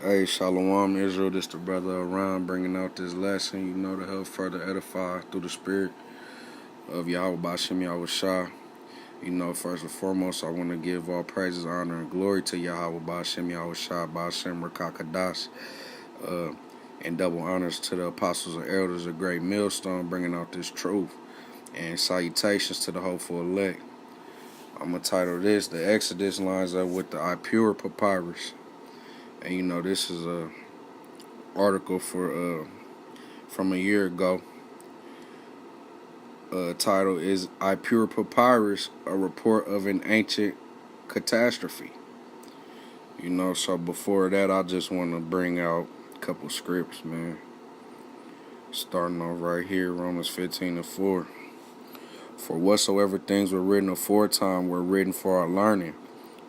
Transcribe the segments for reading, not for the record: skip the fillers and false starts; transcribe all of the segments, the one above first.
Hey, Shalom, Israel. This the brother around bringing out this lesson, to help further edify through the spirit of Yahweh Bashem Yahweh Shah. First and foremost, I want to give all praises, honor, and glory to Yahweh Bashem Yahweh Shah, Bashem Rakakadash, and double honors to the apostles and elders of Great Millstone bringing out this truth, and salutations to the hopeful elect. I'm going to title this, The Exodus Lines Up with the Ipuwer Papyrus. And this is a article from a year ago. Title is Ipuwer Papyrus, a report of an ancient catastrophe. So before that, I just want to bring out a couple scripts, man. Starting off right here, Romans 15:4. For whatsoever things were written aforetime were written for our learning,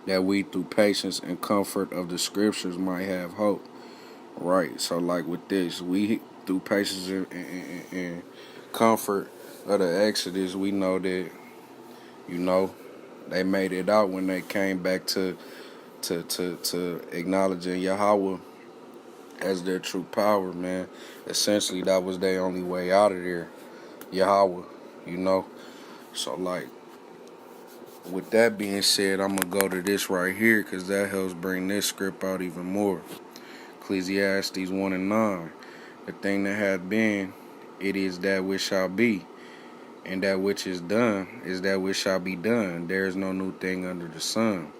that we through patience and comfort of the scriptures might have hope. Right, so like with this, we through patience and comfort of the Exodus, we know that, they made it out when they came back to acknowledging Yahweh as their true power, man. Essentially, that was their only way out of there, Yahweh, So like, with that being said, I'm going to go to this right here because that helps bring this script out even more. Ecclesiastes 1:9. The thing that hath been, it is that which shall be, and that which is done is that which shall be done. There is no new thing under the sun.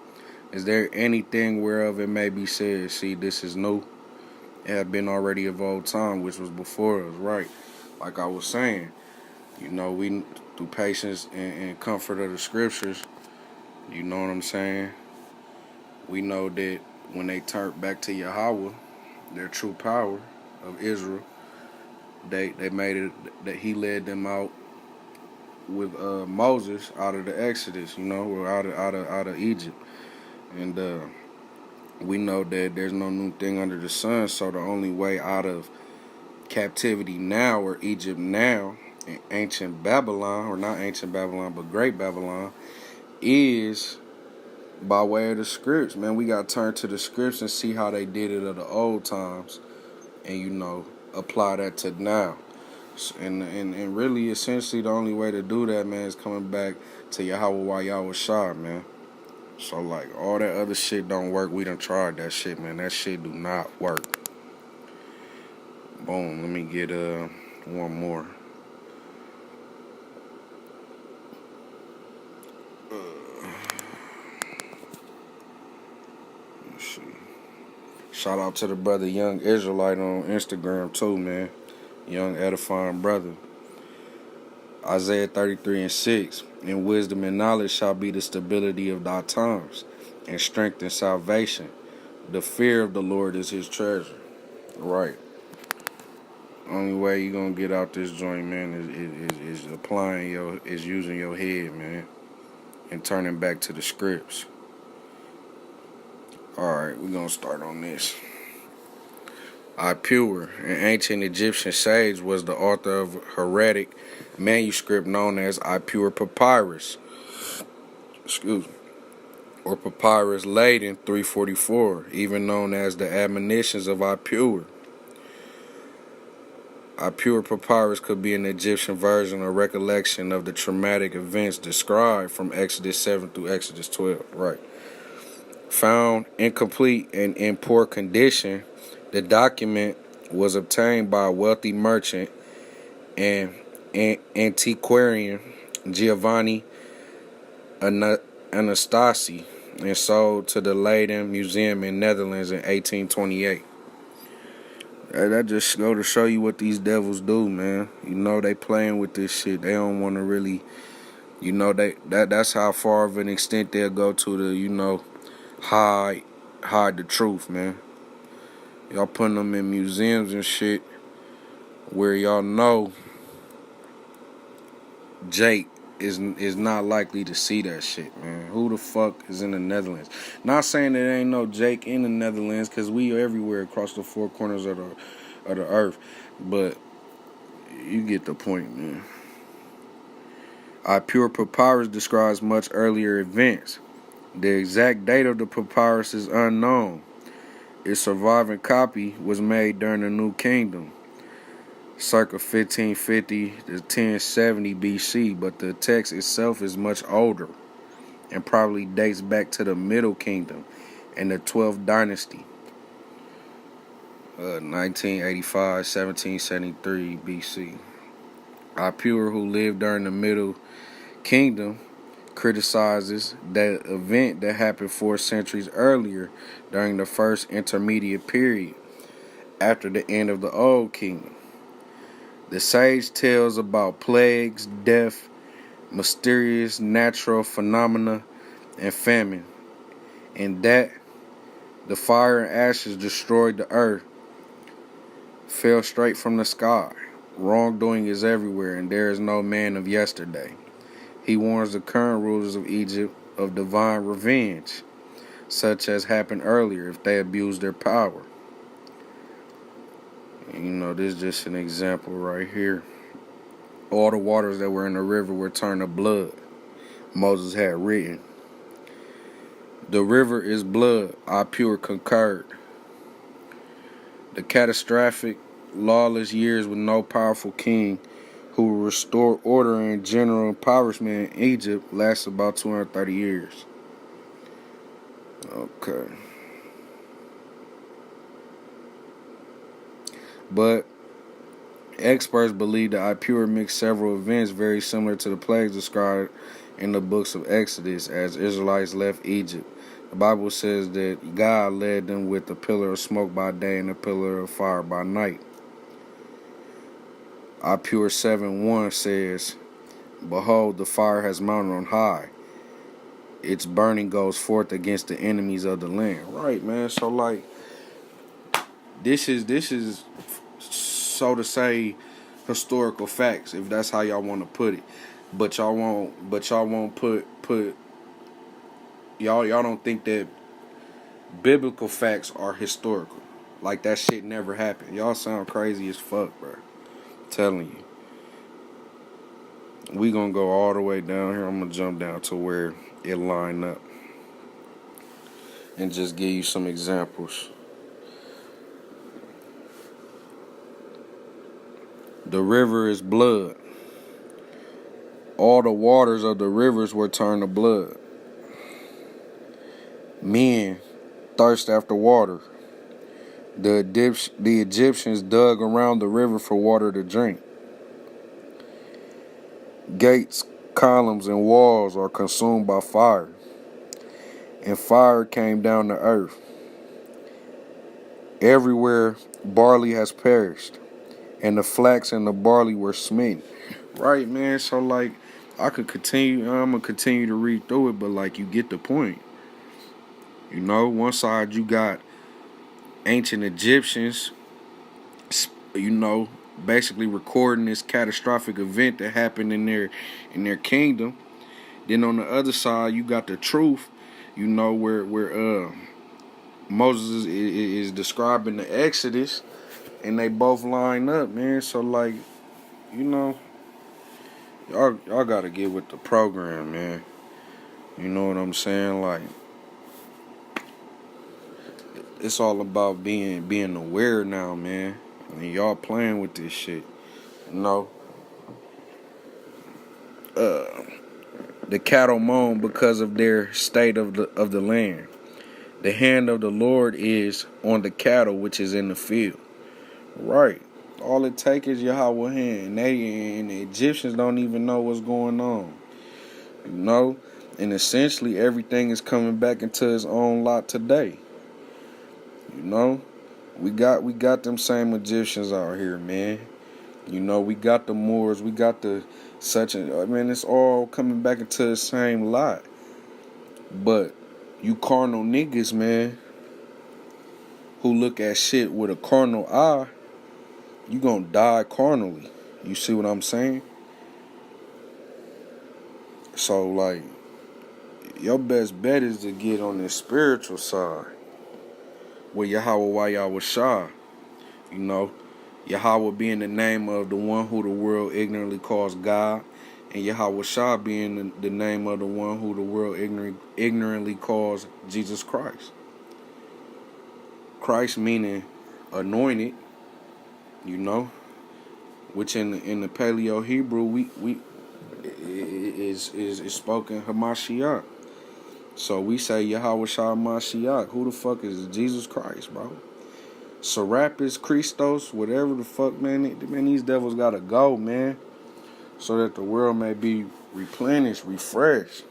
Is there anything whereof it may be said, see, this is new? It had been already of old time, which was before us, right? Like I was saying, we through patience and comfort of the scriptures, you know what I'm saying? We know that when they turned back to Yahweh, their true power of Israel, they made it that he led them out with Moses out of the Exodus, or out of Egypt. And we know that there's no new thing under the sun, so the only way out of captivity now, or Egypt now, in ancient Babylon, or not ancient Babylon, but great Babylon, is by way of the scripts, man. We got to turn to the scripts and see how they did it of the old times, and apply that to now. And really, essentially, the only way to do that, man, is coming back to Yahweh Yahweh Shah, man. So like, all that other shit don't work. We done tried that shit, man. That shit do not work. Boom. Let me get one more. Shout out to the brother Young Israelite on Instagram too, man. Young edifying brother. Isaiah 33:6. In wisdom and knowledge shall be the stability of thy times, and strength and salvation. The fear of the Lord is his treasure. Right. Only way you gonna get out this joint, man, is using your head, man, and turning back to the scripts. Alright, we're going to start on this. Ipuwer, an ancient Egyptian sage, was the author of a heretic manuscript known as Ipuwer Papyrus. Or Papyrus Leiden 344, even known as the Admonitions of Ipuwer. Ipuwer Papyrus could be an Egyptian version or recollection of the traumatic events described from Exodus 7 through Exodus 12. Right. Found incomplete and in poor condition, the document was obtained by a wealthy merchant and antiquarian Giovanni Anastasi and sold to the Leiden Museum in Netherlands in 1828. That just go to show you what these devils do, man. They playing with this shit. They don't want to really, that's how far of an extent they'll go to the, hide the truth, man. Y'all putting them in museums and shit where y'all know Jake is not likely to see that shit, man. Who the fuck is in the Netherlands? Not saying there ain't no Jake in the Netherlands, because we are everywhere across the four corners of the earth, but you get the point, man. Ipuwer Papyrus describes much earlier events. The exact date of the papyrus is unknown. Its surviving copy was made during the New Kingdom, circa 1550 to 1070 BC, but the text itself is much older and probably dates back to the Middle Kingdom and the 12th Dynasty, 1985, 1773 BC. Ipuwer, who lived during the Middle Kingdom, criticizes that event that happened 4 centuries earlier during the first intermediate period after the end of the Old Kingdom. The sage tells about plagues, death, mysterious natural phenomena, and famine, and that the fire and ashes destroyed the earth, fell straight from the sky. Wrongdoing is everywhere, and there is no man of yesterday. He warns the current rulers of Egypt of divine revenge, such as happened earlier if they abuse their power. And, this is just an example right here. All the waters that were in the river were turned to blood, Moses had written. The river is blood, Ipuwer concurred. The catastrophic, lawless years with no powerful king who will restore order and general impoverishment in Egypt lasts about 230 years. Okay. But experts believe that Ipuwer mixed several events very similar to the plagues described in the books of Exodus as Israelites left Egypt. The Bible says that God led them with a pillar of smoke by day and a pillar of fire by night. Ipuwer 7:1 says, "Behold, the fire has mounted on high. Its burning goes forth against the enemies of the land." Right, man. So this is so to say historical facts, if that's how y'all want to put it. But y'all won't put y'all don't think that biblical facts are historical. Like that shit never happened. Y'all sound crazy as fuck, bro. I'm telling you. We gonna go all the way down here. I'm gonna jump down to where it line up and just give you some examples. The river is blood. All the waters of the rivers were turned to blood. Men thirst after water. The Egyptians dug around the river for water to drink. Gates, columns, and walls are consumed by fire, and fire came down to earth. Everywhere barley has perished, and the flax and the barley were smitten. Right, man. So I could continue. I'm gonna continue to read through it, but you get the point. One side you got ancient Egyptians, basically recording this catastrophic event that happened in their kingdom. Then on the other side, you got the truth. Where Moses is describing the Exodus, and they both line up, man. So y'all gotta get with the program, man. You know what I'm saying? It's all about being aware now, man. Y'all playing with this shit. The cattle moan because of their state of the land. The hand of the Lord is on the cattle which is in the field. Right. All it takes is Yahweh's hand. And the Egyptians don't even know what's going on. And essentially everything is coming back into its own lot today. We got them same Egyptians out here, man. We got the Moors, we got the it's all coming back into the same lot. But you carnal niggas, man, who look at shit with a carnal eye, you gonna die carnally. You see what I'm saying? So your best bet is to get on the spiritual side. With Yahweh Shah, Yahweh being the name of the one who the world ignorantly calls God, and Yahweh Shah being the name of the one who the world ignorantly calls Jesus Christ. Christ meaning anointed, you know, which in the Paleo Hebrew we is spoken Hamashiach. So we say Yahweh Shah Mashiach. Who the fuck is Jesus Christ, bro? Serapis, Christos, whatever the fuck, man. These devils gotta go, man. So that the world may be replenished, refreshed.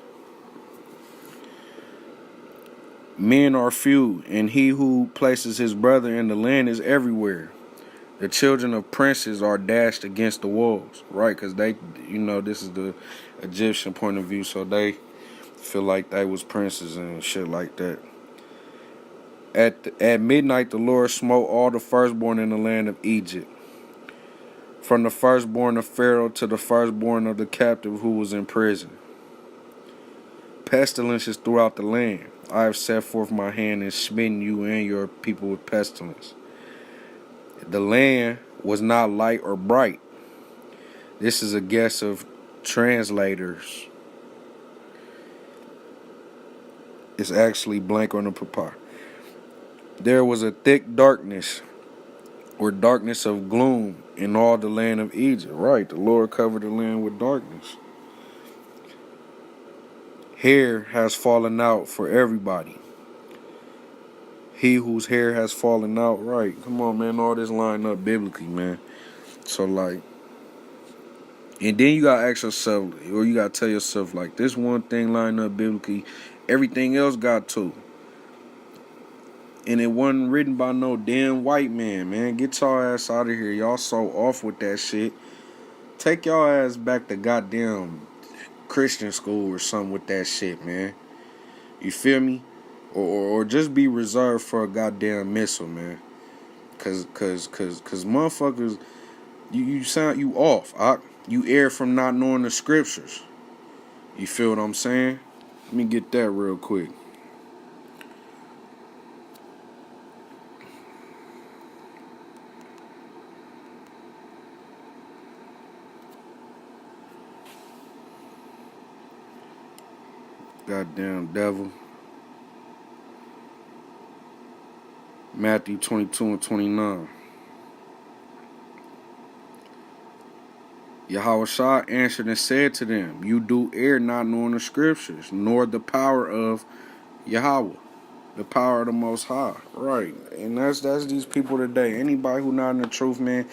Men are few, and he who places his brother in the land is everywhere. The children of princes are dashed against the walls, right? Because they, this is the Egyptian point of view, so they feel like they was princes and shit like that. At midnight, the Lord smote all the firstborn in the land of Egypt, from the firstborn of Pharaoh to the firstborn of the captive who was in prison. Pestilences throughout the land. I have set forth my hand and smitten you and your people with pestilence. The land was not light or bright. This is a guess of translators. It's actually blank on the papyrus. There was a thick darkness, or darkness of gloom, in all the land of Egypt. Right, the Lord covered the land with darkness. Hair has fallen out for everybody. He whose hair has fallen out, right. Come on, man, all this line up biblically, man. So, like, and then you gotta ask yourself, or you gotta tell yourself, like, this one thing line up biblically, everything else got to. And it wasn't written by no damn white man, man. Get y'all ass out of here. Y'all so off with that shit. Take y'all ass back to goddamn Christian school or something with that shit, man. You feel me? Or just be reserved for a goddamn missile, man. Cause motherfuckers, you sound you off. You err from not knowing the scriptures. You feel what I'm saying? Let me get that real quick. Goddamn devil. Matthew 22 and 29. Yahushua answered and said to them, you do err not knowing the scriptures, nor the power of Yahweh, the power of the Most High. Right. And that's these people today. Anybody who not in the truth, man,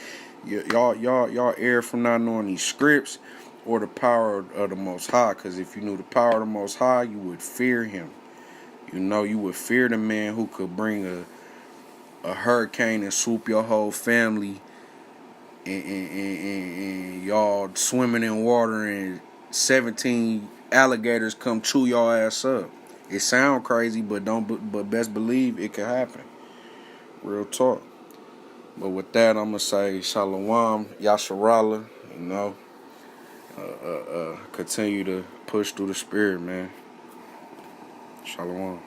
y'all err from not knowing these scripts or the power of the Most High. Because if you knew the power of the Most High, you would fear him. You would fear the man who could bring a hurricane and swoop your whole family and y'all swimming in water and 17 alligators come chew y'all ass up. It sound crazy, but best believe it could happen. Real talk. But with that, I'm gonna say Shalom, Yasharallah, continue to push through the spirit, man. Shalom.